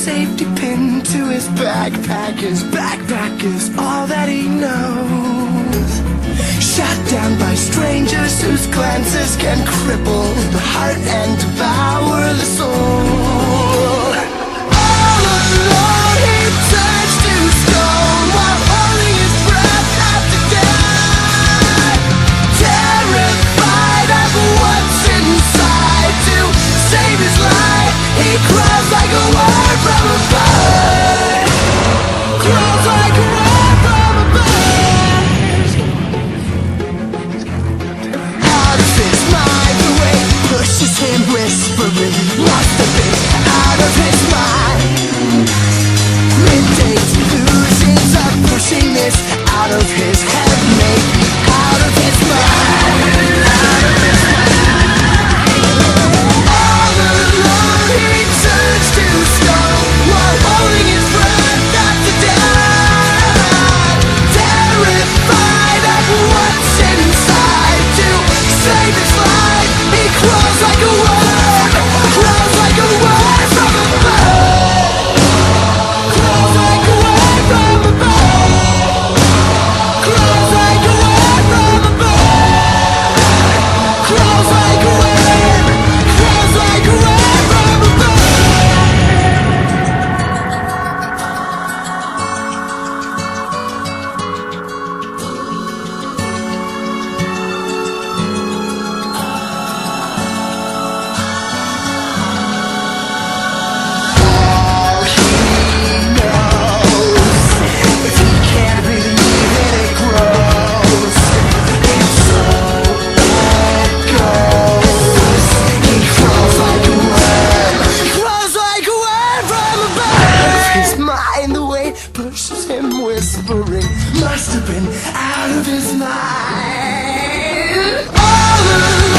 safety pin to his backpack. His backpack is all that he knows. Shot down by strangers whose glances can cripple the heart and devour the soul. All alone he turns to stone while holding his breath after death. Terrified of what's inside, to save his life he crawls like a word from a bird. Crawls like a word from a bird. Out of his mind, the way pushes him whispering. Must have been out of his mind. Midday delusions are pushing this out of his head, maybe out of his mind. Out of his mind. All alone he turns to stone while holding his breath after death. Terrified of what's inside, to save his life he crawls like a word. Crawls like a word from a bird. Crawls like a word from a bird. Crawls like a word from a bird. Crawls like a word. Crawls like a word from a bird. All he knows, if he can't believe it, it grows. And so it goes. He crawls like a word. Crawls like a word from a bird. Out of his mind, the way it pushes him whispering. Must have been out of his mind. All alone